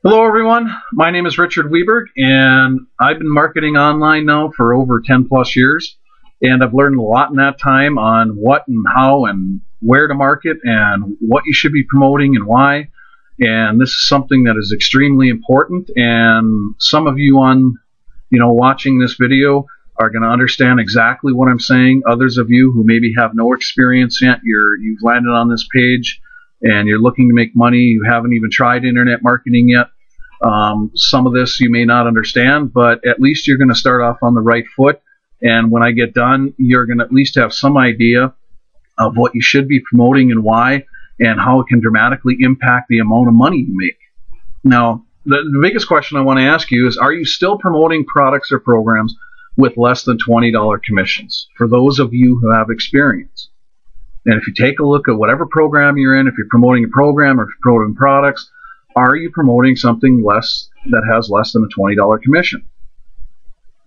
Hello everyone, my name is Richard Weberg and I've been marketing online now for over 10 plus years, and I've learned a lot in that time on what and how and where to market and what you should be promoting and why. And this is something that is extremely important, and some of you on watching this video are going to understand exactly what I'm saying. Others of you who maybe have no experience yet, you've landed on this page and you're looking to make money, you haven't even tried internet marketing yet. Some of this you may not understand, but at least you're going to start off on the right foot. And when I get done, you're going to at least have some idea of what you should be promoting and why, and how it can dramatically impact the amount of money you make. Now, the biggest question I want to ask you is, are you still promoting products or programs with less than $20 commissions? For those of you who have experience. And if you take a look at whatever program you're in, if you're promoting a program or if you're promoting products, are you promoting something less that has less than a $20 commission?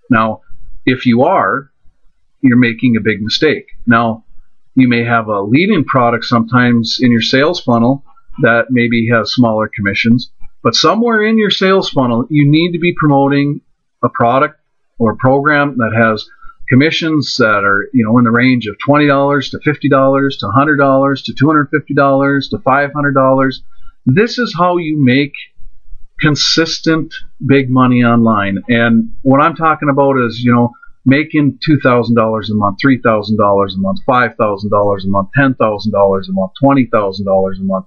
Now, if you are, you're making a big mistake. Now, you may have a lead-in product sometimes in your sales funnel that maybe has smaller commissions, but somewhere in your sales funnel, you need to be promoting a product or a program that has commissions that are, in the range of $20 to $50 to $100 to $250 to $500. This is how you make consistent big money online. And what I'm talking about is, making $2,000 a month, $3,000 a month, $5,000 a month, $10,000 a month, $20,000 a month.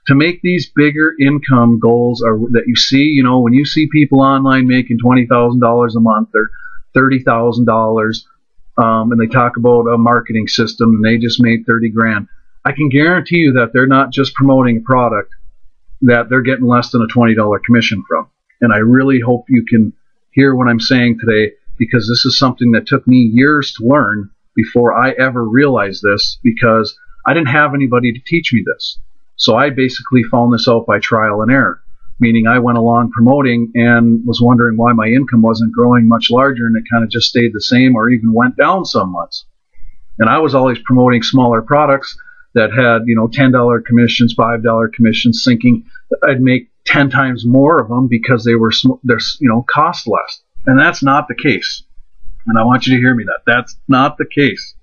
To make these bigger income goals that you see, when you see people online making $20,000 a month or $30,000, and they talk about a marketing system and they just made 30 grand. I can guarantee you that they're not just promoting a product that they're getting less than a $20 commission from. And I really hope you can hear what I'm saying today, because this is something that took me years to learn before I ever realized this, because I didn't have anybody to teach me this. So I basically found this out by trial and error, meaning I went along promoting and was wondering why my income wasn't growing much larger, and it kind of just stayed the same or even went down some months. And I was always promoting smaller products that had, $10 commissions, $5 commissions, thinking I'd make 10 times more of them because they're cost less. And that's not the case. And I want you to hear me that's not the case.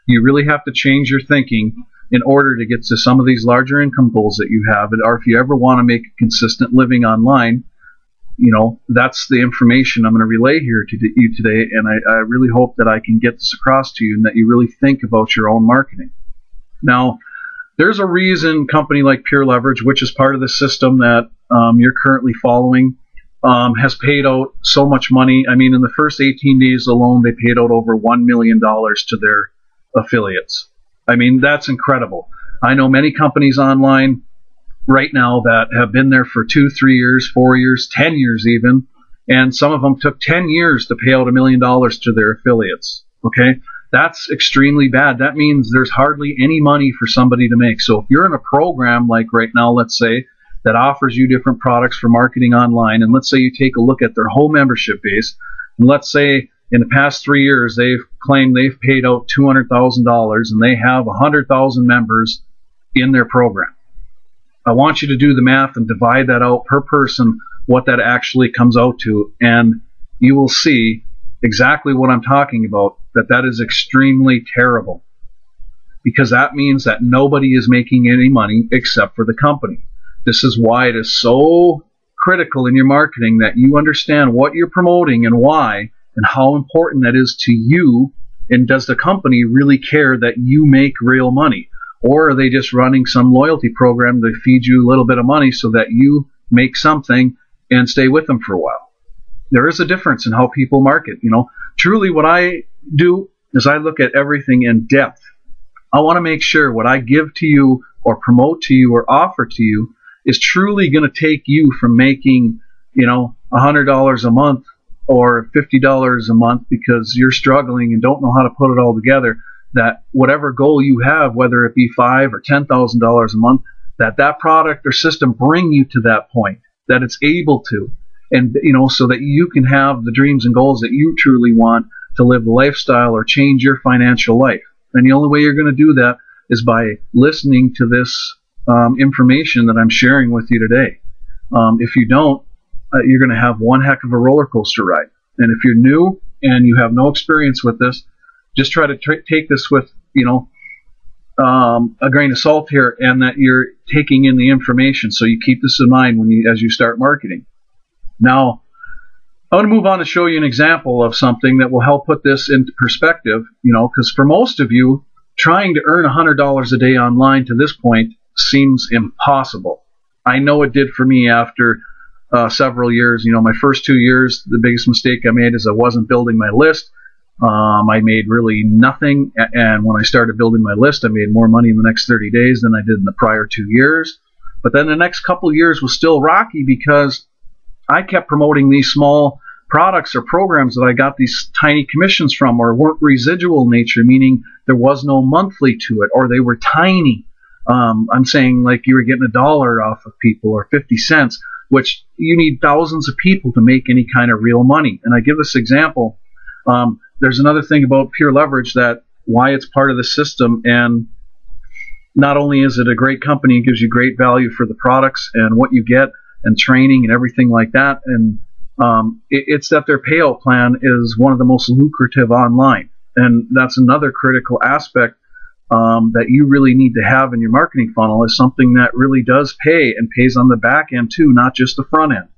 You really have to change your thinking in order to get to some of these larger income goals that you have. Or if you ever want to make a consistent living online, that's the information I'm going to relay here to you today. And I really hope that I can get this across to you and that you really think about your own marketing. Now, there's a reason a company like Pure Leverage, which is part of the system that you're currently following, has paid out so much money. I mean, in the first 18 days alone, they paid out over $1 million to their affiliates. I mean, that's incredible. I know many companies online right now that have been there for 2, 3 years, 4 years, 10 years even, and some of them took 10 years to pay out $1 million to their affiliates. Okay? That's extremely bad. That means there's hardly any money for somebody to make. So if you're in a program like right now, let's say, that offers you different products for marketing online, and let's say you take a look at their whole membership base, and let's say in the past 3 years they've claimed they've paid out $200,000 and they have 100,000 members in their program. I want you to do the math and divide that out per person, what that actually comes out to, and you will see exactly what I'm talking about, that is extremely terrible, because that means that nobody is making any money except for the company. This is why it is so critical in your marketing that you understand what you're promoting and why, and how important that is to you. And does the company really care that you make real money? Or are they just running some loyalty program to feed you a little bit of money so that you make something and stay with them for a while? There is a difference in how people market. Truly what I do is I look at everything in depth. I want to make sure what I give to you or promote to you or offer to you is truly going to take you from making, $100 a month or $50 a month because you're struggling and don't know how to put it all together, that whatever goal you have, whether it be $5,000 or $10,000 a month, that product or system bring you to that point, that it's able to. And, so that you can have the dreams and goals that you truly want to live the lifestyle or change your financial life. And the only way you're going to do that is by listening to this information that I'm sharing with you today. If you don't, you're going to have one heck of a roller coaster ride. And if you're new and you have no experience with this, just try to take this with, a grain of salt here, and that you're taking in the information. So you keep this in mind as you start marketing. Now, I want to move on to show you an example of something that will help put this into perspective, because for most of you, trying to earn $100 a day online to this point seems impossible. I know it did for me after several years. My first 2 years, the biggest mistake I made is I wasn't building my list. I made really nothing, and when I started building my list, I made more money in the next 30 days than I did in the prior 2 years. But then the next couple years was still rocky because I kept promoting these small products or programs that I got these tiny commissions from, or weren't residual nature, meaning there was no monthly to it, or they were tiny. I'm saying like you were getting $1 off of people, or 50 cents, which you need thousands of people to make any kind of real money. And I give this example. There's another thing about Pure Leverage, that why it's part of the system, and not only is it a great company, it gives you great value for the products and what you get and training and everything like that, and it's that their payout plan is one of the most lucrative online, and that's another critical aspect that you really need to have in your marketing funnel, is something that really does pay, and pays on the back end too, not just the front end,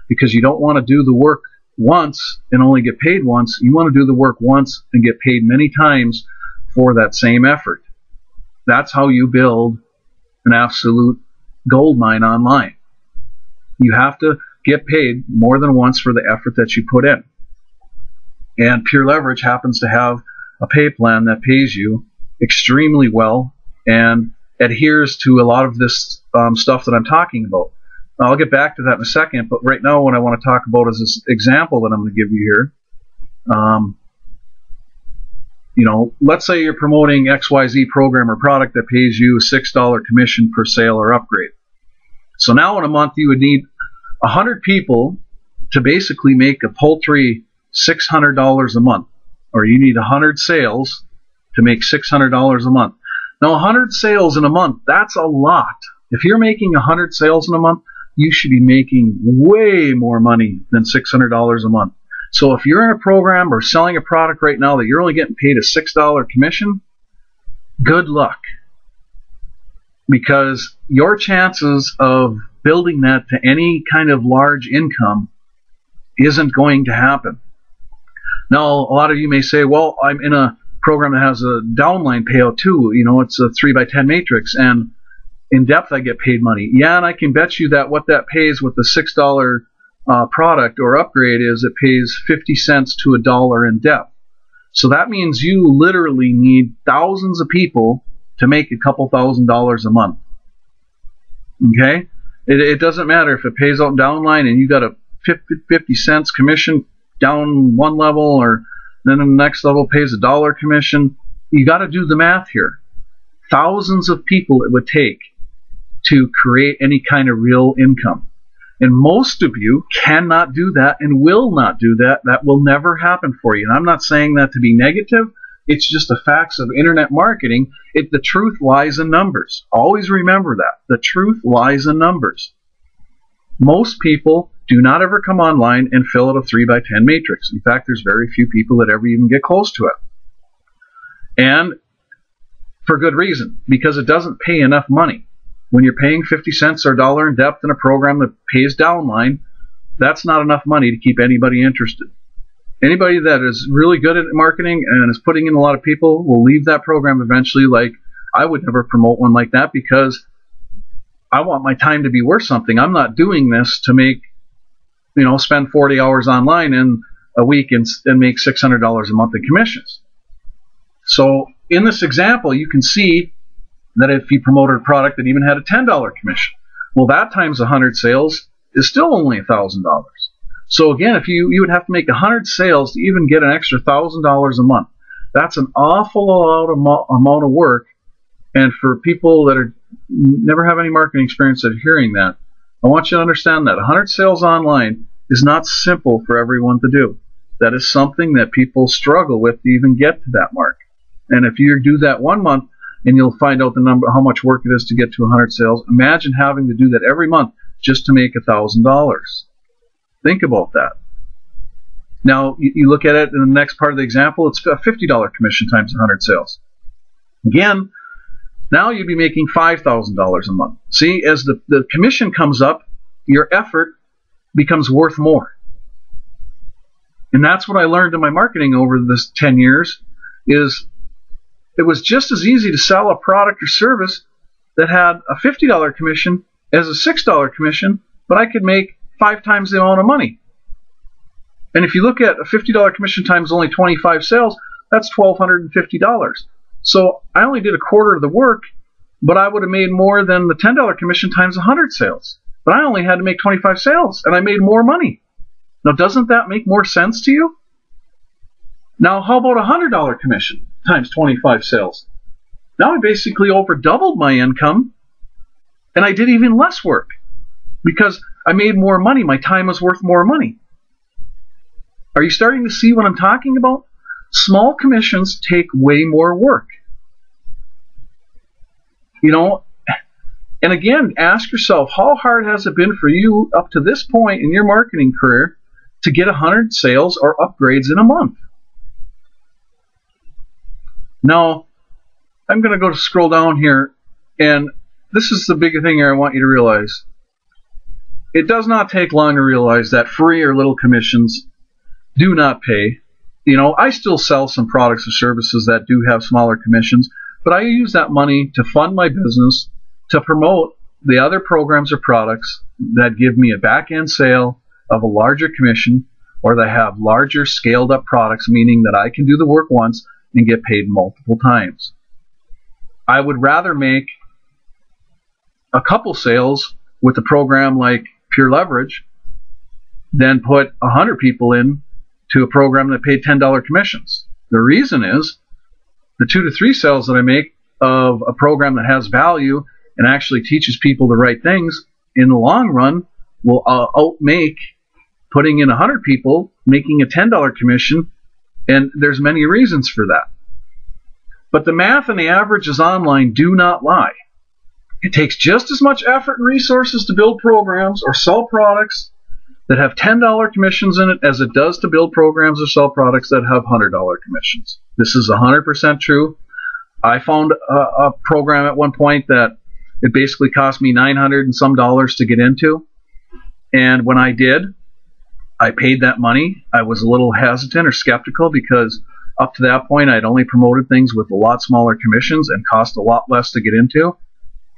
because you don't want to do the work once and only get paid once. You want to do the work once and get paid many times for that same effort. That's how you build an absolute gold mine online. You have to get paid more than once for the effort that you put in. And Pure Leverage happens to have a pay plan that pays you extremely well and adheres to a lot of this stuff that I'm talking about. I'll get back to that in a second, but right now what I want to talk about is this example that I'm going to give you here. Let's say you're promoting XYZ program or product that pays you a $6 commission per sale or upgrade. So now in a month you would need 100 people to basically make a paltry $600 a month, or you need 100 sales to make $600 a month. Now 100 sales in a month, that's a lot. If you're making 100 sales in a month, you should be making way more money than $600 a month. So if you're in a program or selling a product right now that you're only getting paid a $6 commission, good luck. Because your chances of building that to any kind of large income isn't going to happen. Now, a lot of you may say, well, I'm in a program that has a downline payout too. It's a 3x10 matrix, and in depth I get paid money. Yeah, and I can bet you that what that pays with the $6 product or upgrade is it pays 50 cents to $1 in depth. So that means you literally need thousands of people to make a couple $1,000s a month. Okay? It doesn't matter if it pays out downline and you got a 50 cents commission down one level, or then the next level pays $1 commission. You got to do the math here. Thousands of people it would take to create any kind of real income. And most of you cannot do that and will not do that. That will never happen for you. And I'm not saying that to be negative. It's just the facts of internet marketing. The truth lies in numbers. Always remember that. The truth lies in numbers. Most people do not ever come online and fill out a 3x10 matrix. In fact, there's very few people that ever even get close to it. And for good reason, because it doesn't pay enough money. When you're paying 50 cents or $1 in depth in a program that pays downline, that's not enough money to keep anybody interested. Anybody that is really good at marketing and is putting in a lot of people will leave that program eventually. Like, I would never promote one like that because I want my time to be worth something. I'm not doing this to make, spend 40 hours online in a week and make $600 a month in commissions. So in this example, you can see that if you promoted a product that even had a $10 commission, well, that times 100 sales is still only $1,000. So again, if you would have to make 100 sales to even get an extra $1,000 a month. That's an awful amount of work. And for people that never have any marketing experience at hearing that, I want you to understand that 100 sales online is not simple for everyone to do. That is something that people struggle with to even get to that mark. And if you do that 1 month, and you'll find out how much work it is to get to 100 sales. Imagine having to do that every month just to make $1,000. Think about that. Now, you look at it in the next part of the example, it's a $50 commission times 100 sales. Again, now you'd be making $5,000 a month. See, as the commission comes up, your effort becomes worth more. And that's what I learned in my marketing over this 10 years, is it was just as easy to sell a product or service that had a $50 commission as a $6 commission, but I could make 5 times the amount of money. And if you look at a $50 commission times only 25 sales, that's $1,250. So I only did a quarter of the work, but I would have made more than the $10 commission times 100 sales. But I only had to make 25 sales, and I made more money. Now, doesn't that make more sense to you? Now, how about a $100 commission times 25 sales? Now I basically over doubled my income, and I did even less work because I made more money. My time was worth more money. Are you starting to see what I'm talking about? Small commissions take way more work. You know, and again, ask yourself, how hard has it been for you up to this point in your marketing career to get 100 sales or upgrades in a month? Now, I'm going to go to scroll down here, and this is the big thing here I want you to realize. It does not take long to realize that free or little commissions do not pay. You know, I still sell some products or services that do have smaller commissions, but I use that money to fund my business, to promote the other programs or products that give me a back-end sale of a larger commission, or that have larger scaled-up products, meaning that I can do the work once and get paid multiple times. I would rather make a couple sales with a program like Pure Leverage than put 100 people in to a program that paid $10 commissions. The reason is the 2 to 3 sales that I make of a program that has value and actually teaches people the right things in the long run will outmake putting in 100 people making a $10 commission, and there's many reasons for that. But the math and the averages online do not lie. It takes just as much effort and resources to build programs or sell products that have $10 commissions in it as it does to build programs or sell products that have $100 commissions. This is 100% true. I found a program at one point that it basically cost me $900 and some to get into. And when I did, I paid that money. I was a little hesitant or skeptical because up to that point I'd only promoted things with a lot smaller commissions and cost a lot less to get into.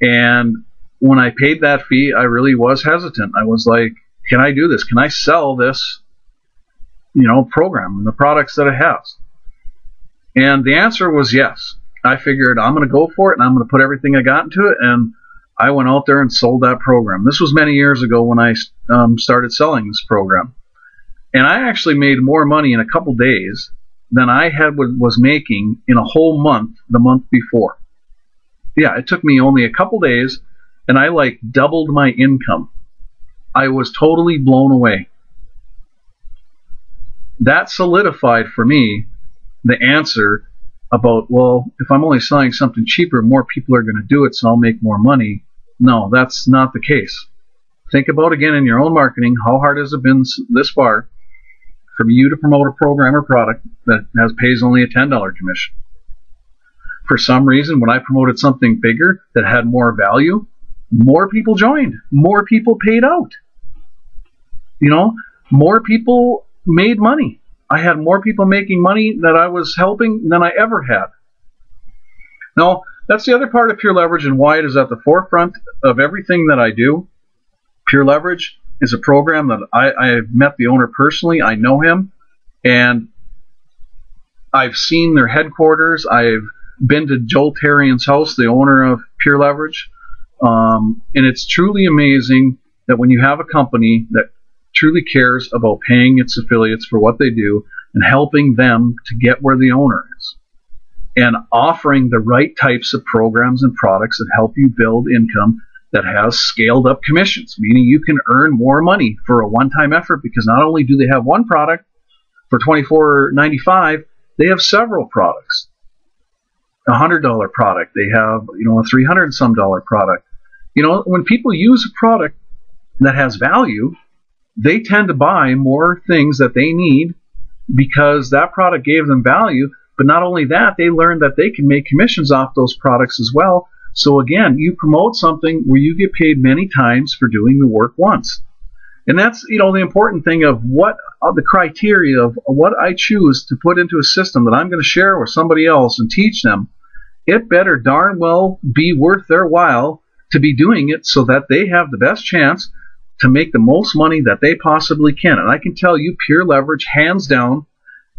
And when I paid that fee, I really was hesitant. I was like, can I do this? Can I sell this, program and the products that it has? And the answer was yes. I figured I'm going to go for it and I'm going to put everything I got into it, and I went out there and sold that program. This was many years ago when I started selling this program. And I actually made more money in a couple days than I was making in a whole month the month before. Yeah, it took me only a couple days, and I doubled my income. I was totally blown away. That solidified for me the answer about, well, if I'm only selling something cheaper, more people are going to do it, so I'll make more money. No, that's not the case. Think about, again, in your own marketing, how hard has it been this far for you to promote a program or product that pays only a $10 commission? For some reason, when I promoted something bigger that had more value, more people joined. More people paid out. More people made money. I had more people making money that I was helping than I ever had. Now, that's the other part of Pure Leverage and why it is at the forefront of everything that I do. Pure Leverage is a program that I've met the owner personally. I know him, and I've seen their headquarters. I've been to Joel Tarian's house, the owner of Pure Leverage, and it's truly amazing that when you have a company that truly cares about paying its affiliates for what they do and helping them to get where the owner is, and offering the right types of programs and products that help you build income that has scaled up commissions, meaning you can earn more money for a one-time effort, because not only do they have one product for $24.95, they have several products. A $100 product, they have a $300 and some product. When people use a product that has value, they tend to buy more things that they need because that product gave them value. But not only that, they learn that they can make commissions off those products as well. So again, you promote something where you get paid many times for doing the work once. And that's, the important thing of what the criteria of what I choose to put into a system that I'm going to share with somebody else and teach them. It better darn well be worth their while to be doing it so that they have the best chance to make the most money that they possibly can. And I can tell you, Pure Leverage, hands down,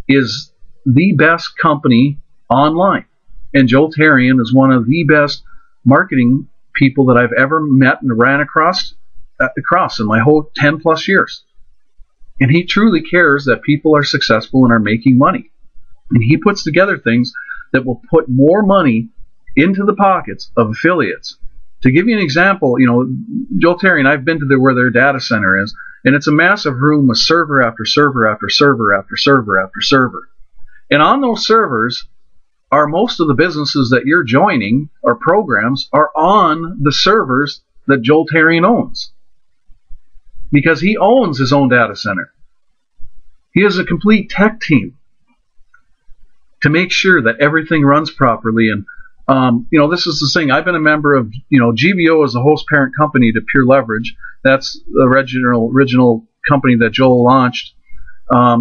is the best company online. And Joel Tarian is one of the best marketing people that I've ever met and ran across in my whole 10 plus years. And he truly cares that people are successful and are making money. And he puts together things that will put more money into the pockets of affiliates. To give you an example, Joel Tarian, I've been to where their data center is, and it's a massive room with server after server after server after server after server. And on those servers are most of the businesses that you're joining or programs are on the servers that Joel Tarian owns. Because he owns his own data center. He has a complete tech team to make sure that everything runs properly. And this is the thing. I've been a member of, GBO is a host parent company to Pure Leverage. That's the original company that Joel launched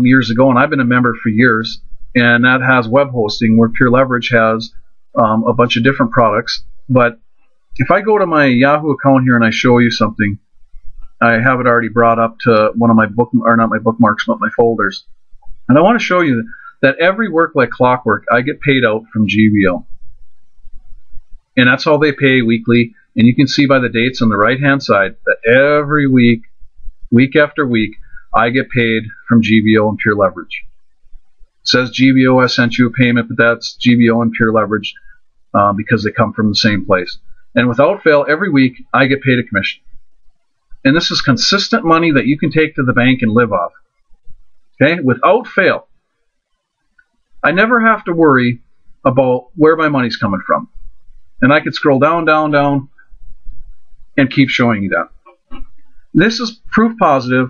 years ago, and I've been a member for years. And that has web hosting, where Pure Leverage has a bunch of different products. But if I go to my Yahoo account here and I show you something, I have it already brought up to one of my not my bookmarks, but my folders. And I want to show you that every work like clockwork, I get paid out from GBO. And that's all they pay weekly. And you can see by the dates on the right-hand side that every week, week after week, I get paid from GBO and Pure Leverage. It says GBO has sent you a payment, but that's GBO and Pure Leverage because they come from the same place. And without fail, every week, I get paid a commission. And this is consistent money that you can take to the bank and live off. Okay? Without fail. I never have to worry about where my money's coming from. And I could scroll down, down, down, and keep showing you that. This is proof positive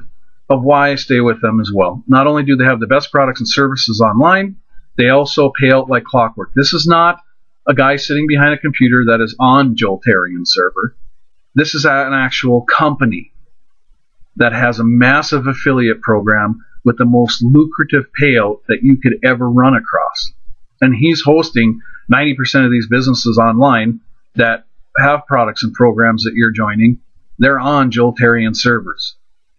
of why I stay with them as well. Not only do they have the best products and services online, they also pay out like clockwork. This is not a guy sitting behind a computer that is on Joel Tarian's server. This is an actual company that has a massive affiliate program with the most lucrative payout that you could ever run across. And he's hosting 90% of these businesses online that have products and programs that you're joining. They're on Joel Tarian's servers.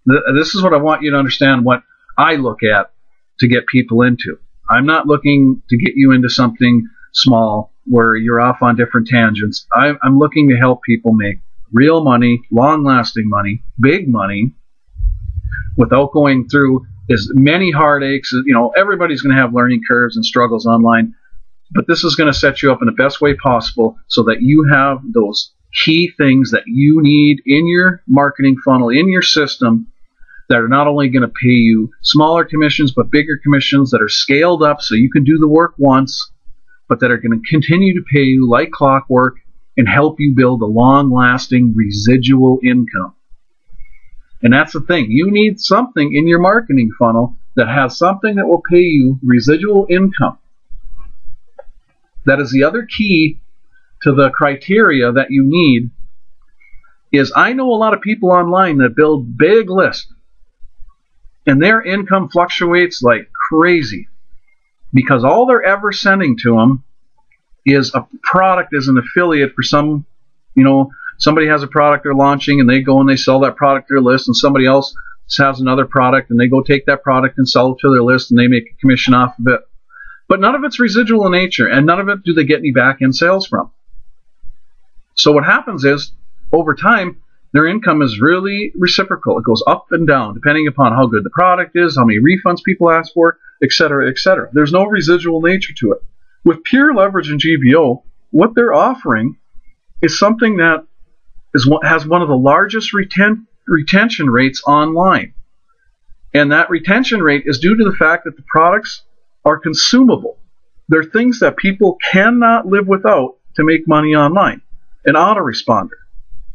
This is what I want you to understand, what I look at to get people into. I'm not looking to get you into something small where you're off on different tangents. I'm looking to help people make real money, long-lasting money, big money, without going through as many heartaches. Everybody's going to have learning curves and struggles online, but this is going to set you up in the best way possible so that you have those key things that you need in your marketing funnel, in your system, that are not only going to pay you smaller commissions, but bigger commissions that are scaled up so you can do the work once, but that are going to continue to pay you like clockwork and help you build a long-lasting residual income. And that's the thing. You need something in your marketing funnel that has something that will pay you residual income. That is the other key to the criteria that you need. Is I know a lot of people online that build big lists, and their income fluctuates like crazy because all they're ever sending to them is a product as an affiliate for some, somebody has a product they're launching and they go and they sell that product to their list, and somebody else has another product and they go take that product and sell it to their list and they make a commission off of it. But none of it's residual in nature, and none of it do they get any back-end sales from. So what happens is, over time, their income is really reciprocal. It goes up and down depending upon how good the product is, how many refunds people ask for, etc., etc. There's no residual nature to it. With Pure Leverage and GBO, what they're offering is something that has one of the largest retention rates online. And that retention rate is due to the fact that the products are consumable. They're things that people cannot live without to make money online. An autoresponder.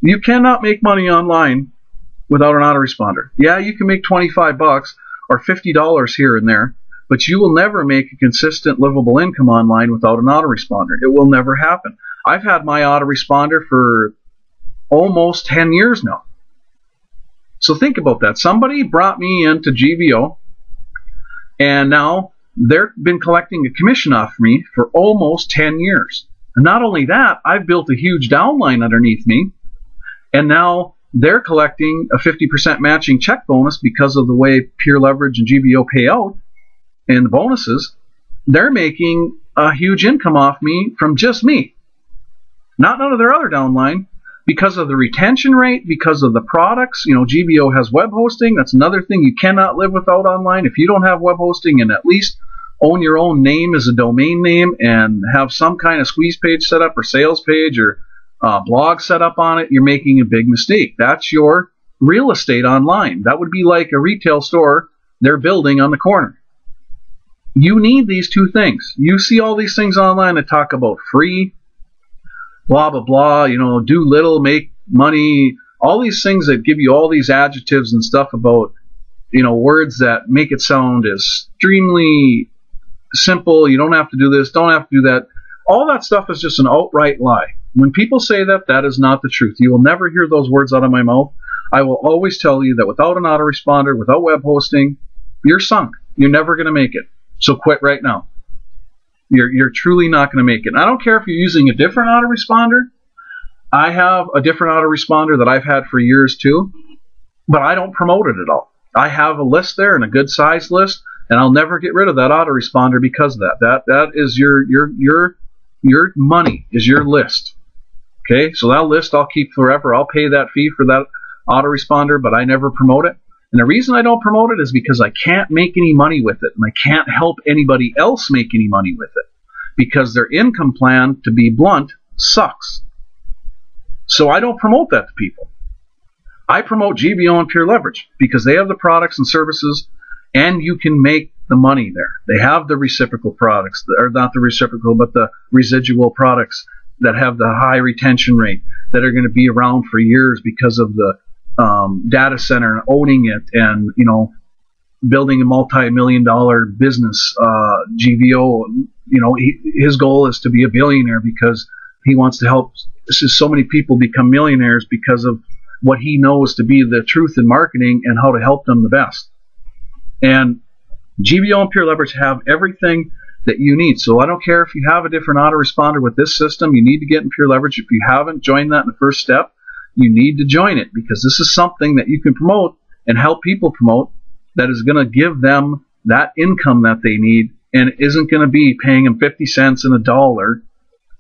You cannot make money online without an autoresponder. Yeah, you can make 25 bucks or $50 here and there, but you will never make a consistent livable income online without an autoresponder. It will never happen. I've had my autoresponder for almost 10 years now. So think about that. Somebody brought me into GVO, and now they've been collecting a commission off me for almost 10 years. And not only that, I've built a huge downline underneath me, and now they're collecting a 50% matching check bonus because of the way Peer Leverage and GVO pay out and the bonuses. They're making a huge income off me from just me, not none of their other downline, because of the retention rate, because of the products. You know, GVO has web hosting. That's another thing you cannot live without online. If you don't have web hosting and at least own your own name as a domain name and have some kind of squeeze page set up or sales page or blog set up on it, you're making a big mistake. That's your real estate online. That would be like a retail store they're building on the corner. You need these two things. You see all these things online that talk about free, blah, blah, blah, you know, do little, make money, all these things that give you all these adjectives and stuff about, you know, words that make it sound extremely simple. You don't have to do this, don't have to do that. All that stuff is just an outright lie. When people say that, that is not the truth. You will never hear those words out of my mouth. I will always tell you that without an autoresponder, without web hosting, you're sunk. You're never going to make it. So quit right now. You're truly not going to make it. And I don't care if you're using a different autoresponder. I have a different autoresponder that I've had for years too, but I don't promote it at all. I have a list there, and a good size list, and I'll never get rid of that autoresponder because of that. That is your money is your list. Okay, so that list I'll keep forever. I'll pay that fee for that autoresponder, but I never promote it. And the reason I don't promote it is because I can't make any money with it, and I can't help anybody else make any money with it because their income plan, to be blunt, sucks. So I don't promote that to people. I promote GVO and Peer Leverage because they have the products and services, and you can make the money there. They have the reciprocal products, or not the reciprocal, but the residual products that have the high retention rate, that are going to be around for years because of the data center and owning it, and, you know, building a multi-million-dollar business. GVO, you know, his goal is to be a billionaire because he wants to help so many people become millionaires because of what he knows to be the truth in marketing and how to help them the best. And GVO and Peer Leverage have everything that you need. So I don't care if you have a different autoresponder with this system, you need to get in Peer Leverage. If you haven't joined that in the first step, you need to join it, because this is something that you can promote and help people promote that is going to give them that income that they need, and it isn't going to be paying them 50 cents and a dollar,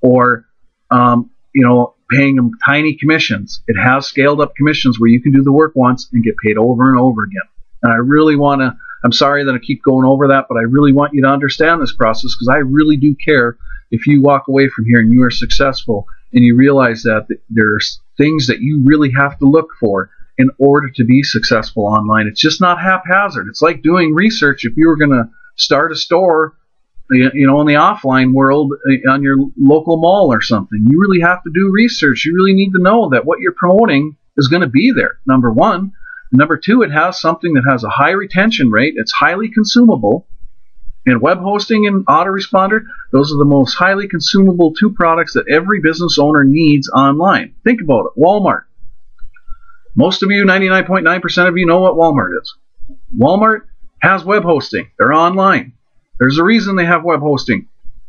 or you know, paying them tiny commissions. It has scaled up commissions where you can do the work once and get paid over and over again. And I really want to, I'm sorry that I keep going over that, but I really want you to understand this process, because I really do care if you walk away from here and you are successful and you realize that there's things that you really have to look for in order to be successful online. It's just not haphazard. It's like doing research. If you were going to start a store, you know, in the offline world, on your local mall or something, you really have to do research. You really need to know that what you're promoting is going to be there, number one. And number two, it has something that has a high retention rate. It's highly consumable. And web hosting and autoresponder, those are the most highly consumable two products that every business owner needs online. Think about it. Walmart. Most of you, 99.9% of you, know what Walmart is. Walmart has web hosting. They're online. There's a reason they have web hosting.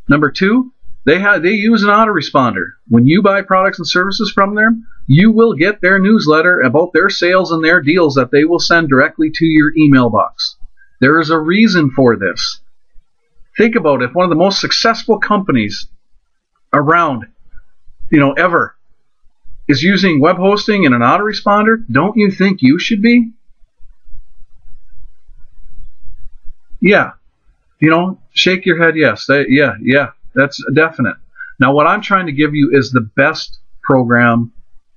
Number two, they use an autoresponder. When you buy products and services from them, you will get their newsletter about their sales and their deals that they will send directly to your email box. There is a reason for this. Think about it. If one of the most successful companies around, you know, ever, is using web hosting and an autoresponder, don't you think you should be? Yeah. You know, shake your head yes. Yeah, that's definite. Now, what I'm trying to give you is the best program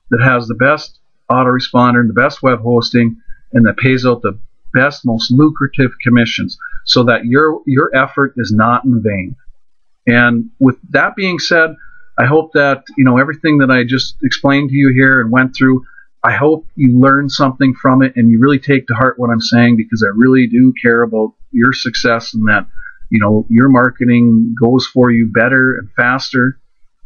that has the best autoresponder and the best web hosting and that pays out the best, most lucrative commissions, so that your effort is not in vain. And with that being said, I hope that, you know, everything that I just explained to you here and went through I hope you learn something from it and you really take to heart what I'm saying, because I really do care about your success and that, you know, your marketing goes for you better and faster.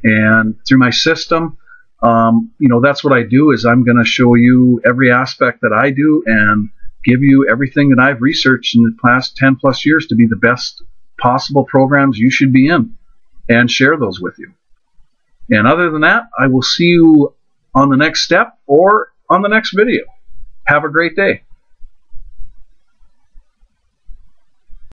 And through my system, you know, that's what I do, is I'm going to show you every aspect that I do and give you everything that I've researched in the past 10 plus years to be the best possible programs you should be in, and share those with you. And other than that, I will see you on the next step or on the next video. Have a great day.